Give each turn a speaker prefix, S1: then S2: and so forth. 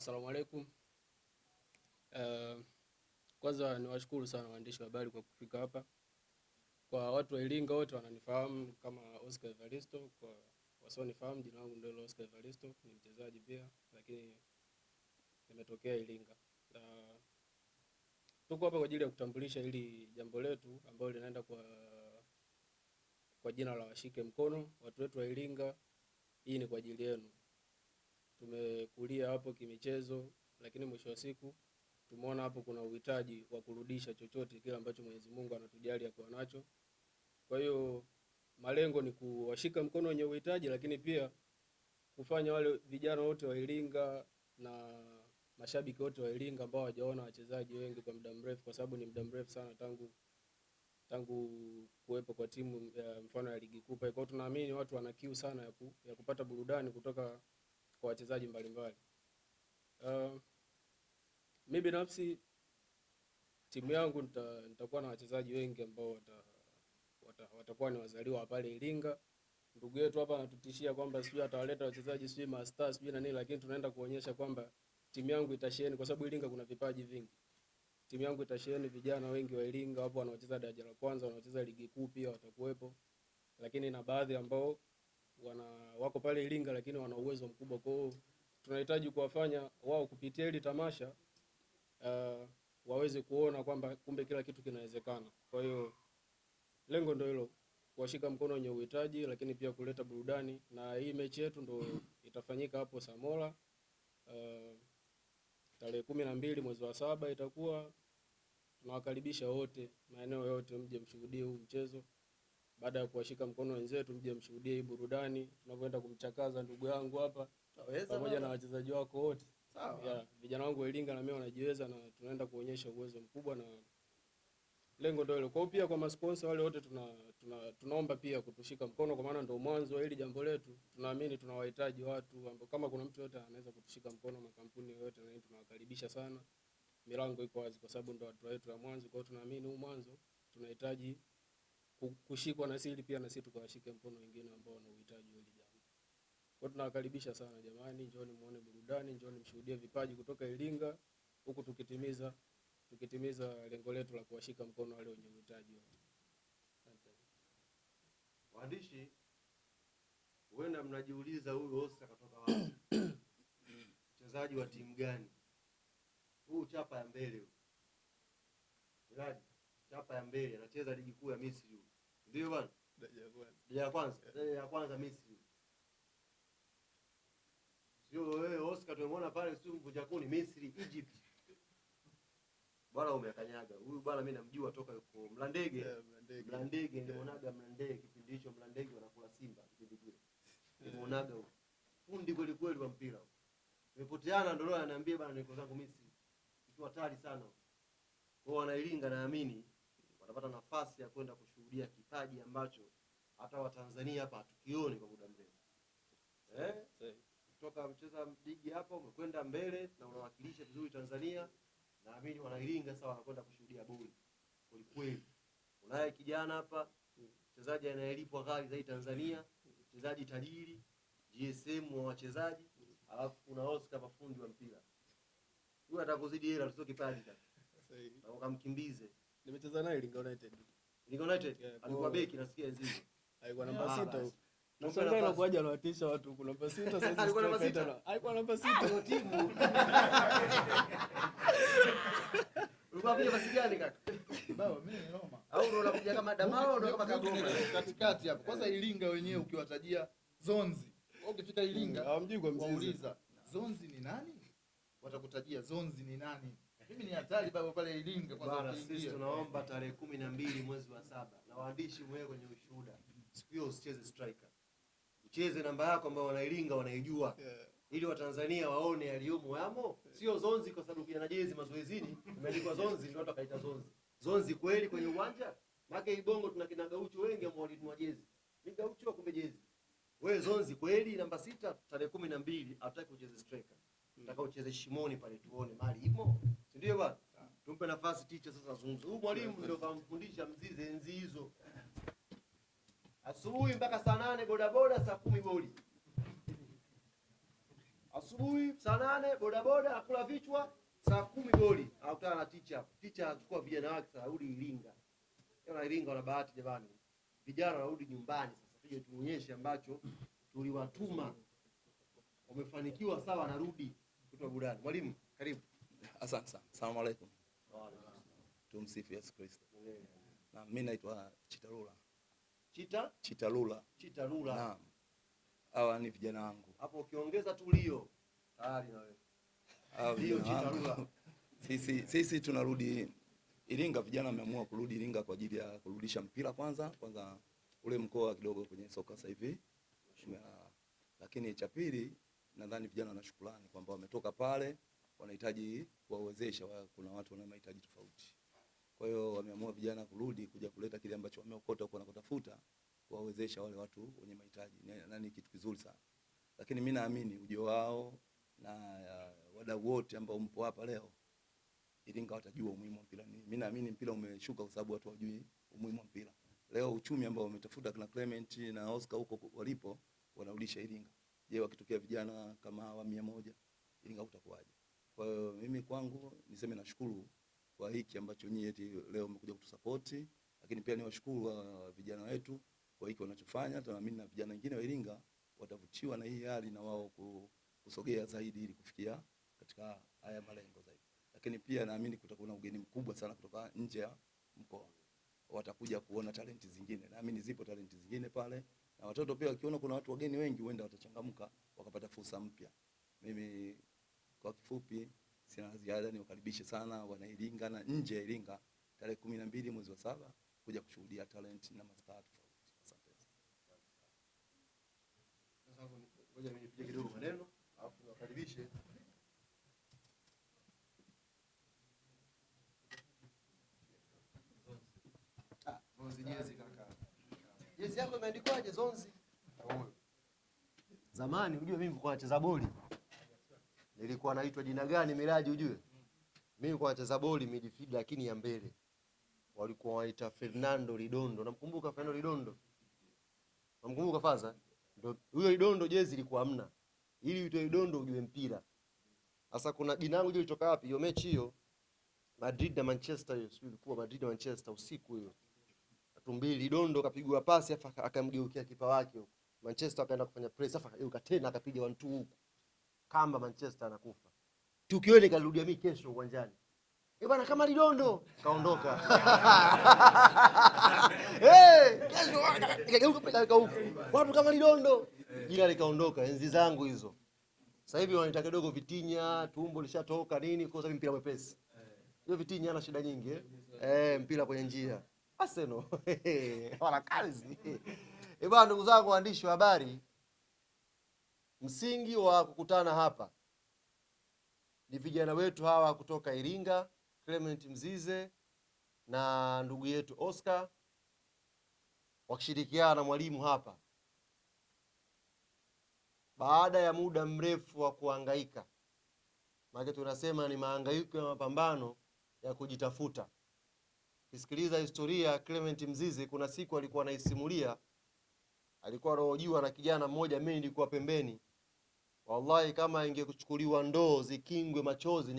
S1: Asalamu alaikum. Kwanza niwashukuru sana waandishi wa habari kwa kufika hapa. Kwa watu wa Iringa wote wananifahamu kama Oscar Evaristo. Kwa wasionifahamu, jina langu ndio Oscar Evaristo, ni mchezaji pia, lakini nimetokea Iringa. Tuko hapa kwa ajili ya kutambulisha hili jambo letu ambalo linaenda kwa jina la Washike Mkono. Watu wetu wa Iringa, hii ni kwa ajili yenu. Tumekulia hapo kimichezo, lakini mwisho wa siku tumeona hapo kuna uhitaji wa kurudisha chochote kile ambacho Mwenyezi Mungu anatujalia kuwa nacho. Kwa hiyo malengo ni kuwashika mkono wenye uhitaji, lakini pia kufanya wale vijana wote wa Iringa na mashabiki wote wa Iringa ambao hawajaona wachezaji wengi kwa muda mrefu, kwa sababu ni muda mrefu sana tangu kuwepo kwa timu mfano ya ligi kuu. Kwa hiyo tunaamini watu wana kiu sana ya kupata burudani kutoka kwa wachezaji mbalimbali. Mimi binafsi timu yangu nitakuwa na wachezaji wengi ambao watakuwa ni wazaliwa pale Iringa. Ndugu yetu hapa anatutishia kwamba sijui atawaleta wachezaji sijui masters sijui na nini, lakini tunaenda kuonyesha kwamba timu yangu itasheheni, kwa sababu Iringa kuna vipaji vingi. Timu yangu itasheheni vijana wengi wa Iringa, wapo wanaocheza daraja la kwanza, wanaocheza ligi kuu pia watakuwepo, lakini na baadhi ambao wako pale Iringa lakini wana uwezo mkubwa. Kwa hiyo tunahitaji kuwafanya wao kupitia hili tamasha waweze kuona kwamba kumbe kila kitu kinawezekana. Kwa hiyo lengo ndio hilo, kuwashika mkono wenye uhitaji, lakini pia kuleta burudani. Na hii mechi yetu ndio itafanyika hapo Samora tarehe 12 mwezi wa 7 itakuwa. Tunawakaribisha wote maeneo yote mje mshuhudie huu mchezo. Baada ya kuwashika mkono wenzetu, mje mshuhudie hii burudani tunavyoenda kumchakaza ndugu yangu hapa pamoja na wachezaji wako wote.
S2: Sawa.
S1: Yeah, vijana wangu wa Iringa na mimi wanajiweza, na tunaenda kuonyesha uwezo mkubwa, na lengo ndio hilo. Kwa hiyo pia kwa masponsor wale wote tunaomba pia kutushika mkono, kwa maana ndio mwanzo wa hili jambo letu. Tunaamini tunawahitaji watu ambao kama kuna mtu yote anaweza kutushika mkono, makampuni yote, na tunawakaribisha sana. Milango iko wazi kwa sababu ndio watu wetu wa mwanzo. Kwa hiyo tunaamini huu mwanzo tunahitaji kushikwa na sisi pia, na sisi tukawashike mkono wengine ambao wana uhitaji hili jambo. Kwa hiyo tunawakaribisha sana jamani, njooni muone burudani, njooni mshuhudie vipaji kutoka Iringa, huku tukitimiza lengo letu la kuwashika mkono wale wenye uhitaji wote. Asante.
S2: Waandishi, huenda mnajiuliza huyu Oscar katoka wapi? Mchezaji wa timu gani? Huu chapa ya mbele huyu. Mchezaji chapa ya mbele anacheza ligi kuu ya Misri huyu. Ndio bwana? Daraja ya kwanza Misri. Sio wewe Oscar tumemwona pale sio mvunja kuni Misri, Egypt. Bwana umekanyaga. Huyu bwana mimi namjua toka yuko Mlandege. Mlandege nimeonaga Mlandege kipindi hicho, Mlandege wanakula Simba kipindi kile. Nimeonaga huyu. Fundi kweli kweli wa mpira huyu. Tumepoteana ndio leo ananiambia bwana niko zangu Misri. Kitu hatari sana. Kwa wana Iringa naamini watapata nafasi ya kwenda kushuhudia kipaji ambacho hata Watanzania hapa hatukioni kwa muda mrefu. Kutoka mcheza ligi hapa umekwenda mbele na unawakilisha vizuri Tanzania. Naamini wana Iringa sawa wanakwenda kushuhudia boli. Kweli kweli. Unaye kijana hapa, mchezaji anayelipwa ghali zaidi Tanzania, mchezaji tajiri, GSM wa wachezaji, alafu kuna Oscar mafundi wa mpira. Huyu atakuzidi hela tusio kipaji kaka.
S1: Sahihi.
S2: Na ukamkimbize.
S1: Nimecheza naye Iringa United.
S2: Iringa United? Alikuwa beki nasikia nzima.
S1: Alikuwa namba 6. Nashangaa inakuaje anawatisha watu kuna namba 6 sasa.
S2: Alikuwa namba 6.
S1: Alikuwa namba 6
S2: hiyo timu. Ulikuwa unapiga basi gani kaka?
S3: Baba mimi ni Roma.
S2: Au ndio unapiga kama Damao ndio kama Kagoma
S3: katikati hapo. Kwanza Iringa wenyewe ukiwatajia Zonzi. Ukifika Iringa
S1: hawamjui kwa mzizi.
S3: Wauliza Zonzi ni nani? Watakutajia Zonzi ni nani? Mimi ni hatari baba pale Iringa kwanza.
S2: Bwana sisi tunaomba tarehe 12 mwezi wa 7 na waandishi mwewe kwenye ushuhuda. Siku hiyo usicheze striker. Ucheze namba yako ambayo wana Iringa wanaijua. Ili Watanzania waone yaliyomo yamo. Sio Zonzi kwa sababu kijana jezi mazoezini imeandikwa Zonzi ndio watu wakaita Zonzi. Zonzi kweli kwenye uwanja? Maka Ibongo tuna kina Gaucho wengi ambao walinunua jezi. Ni Gaucho kumbe jezi. Wewe Zonzi kweli namba 6 tarehe 12 hataki ucheze striker. Nataka ucheze shimoni pale tuone mali imo. Si ndio bwana? Tumpe nafasi teacher sasa azungumze. Huyu mwalimu ndio kamfundisha Mzize enzi hizo. Asubuhi mpaka saa 8 boda boda, saa 10 boli. asubuhi saa 8 bodaboda akula vichwa, saa 10 goli akutana na ticha hapo. Ticha achukua vijana wake sasa rudi Iringa. Yona Iringa wana bahati jamani. Vijana warudi nyumbani sasa, tuje tuonyeshe ambacho tuliwatuma. Wamefanikiwa sawa, narudi kutoa burudani. Mwalimu, karibu.
S4: Asante sana. Asalamu alaykum. Tumsifu Yesu Kristo. Na mimi naitwa Chitalula. Chitalula. Naam. Hawa ni vijana wangu.
S2: Hapo ukiongeza tu Leo tayari na wewe.
S4: Leo Chitalula. Sisi tunarudi Iringa, vijana wameamua kurudi Iringa kwa ajili ya kurudisha mpira kwanza ule mkoa kidogo kwenye soka sasa hivi. Lakini cha pili nadhani vijana wana shukrani kwamba wametoka pale, wanahitaji kuwawezesha, kuna watu wana mahitaji tofauti. Kwa hiyo wameamua vijana kurudi kuja kuleta kile ambacho wameokota huko na kutafuta, kuwawezesha wale watu wenye mahitaji. Nani kitu kizuri sana. Lakini mimi naamini ujio wao na wadau wote ambao mpo hapa leo Iringa watajua umuhimu wa mpira. Mimi naamini mpira umeshuka kwa sababu watu hawajui umuhimu wa mpira. Leo uchumi ambao wametafuta kina Clement na Oscar huko walipo wanarudisha Iringa. Je, wakitokea vijana kama hawa 100 Iringa utakuwaje? Kwa hiyo mimi kwangu niseme nashukuru kwa hiki ambacho nyinyi eti leo mmekuja kutusupport, lakini pia niwashukuru vijana wetu kwa hiki wanachofanya. Tunaamini na vijana wengine wa Iringa watavutiwa na hii hali na wao kusogea zaidi ili kufikia katika haya malengo zaidi. Lakini pia naamini kutakuwa na ugeni mkubwa sana kutoka nje ya mkoa. Watakuja kuona talenti zingine. Naamini zipo talenti zingine pale. Na watoto pia wakiona kuna watu wageni wengi huenda watachangamka wakapata fursa mpya. Mimi kwa kifupi sina ziada, niwakaribishe sana wana Iringa na nje ya Iringa tarehe 12 mwezi wa 7 kuja kushuhudia talent na mastaa tofauti. Asante.
S2: Sasa ngoja mimi nipige kidogo maneno alafu niwakaribishe. Zonzi jezi kaka. Jezi yako imeandikwaje Zonzi? Zamani unajua mimi nilikuwa nacheza boli. Nilikuwa naitwa jina gani Miraji ujue? Mimi nilikuwa nacheza boli midfield lakini ya mbele. Walikuwa wanaita Fernando Lidondo. Namkumbuka Fernando Lidondo? Namkumbuka Faza? Ndio huyo Lidondo jezi ilikuwa hamna. Ili uitwe Lidondo ujue mpira. Sasa kuna jina langu lilitoka wapi? Hiyo mechi hiyo Madrid na Manchester hiyo, sio ilikuwa Madrid na Manchester usiku hiyo. 2-2 Lidondo kapigwa pasi akamgeukia kipa wake huko. Manchester akaenda kufanya press afa tena akapiga 1-2 huko. Kamba Manchester anakufa. Tukio ile karudia mimi kesho uwanjani. Bwana kama Lidondo kaondoka. Kesho ikageuka peka huko. Watu kama Lidondo jina likaondoka, enzi zangu hizo. Sasa hivi wanaita kidogo Vitinha, tumbo lishatoka nini kwa sababu mpira mwepesi. Hiyo Vitinha ana shida nyingi mpira kwenye njia. Arsenal. Wala kazi. Bwana ndugu zangu waandishi wa habari, msingi wa kukutana hapa ni vijana wetu hawa kutoka Iringa, Clement Mzize na ndugu yetu Oscar wakishirikiana na mwalimu hapa. Baada ya muda mrefu wa kuhangaika, maana tunasema ni mahangaiko ya mapambano ya kujitafuta. Kisikiliza historia Clement Mzize, kuna siku alikuwa anaisimulia, alikuwa anahojiwa na kijana mmoja, mimi nilikuwa pembeni. Wallahi kama ingekuchukuliwa ndoo zikingwe machozi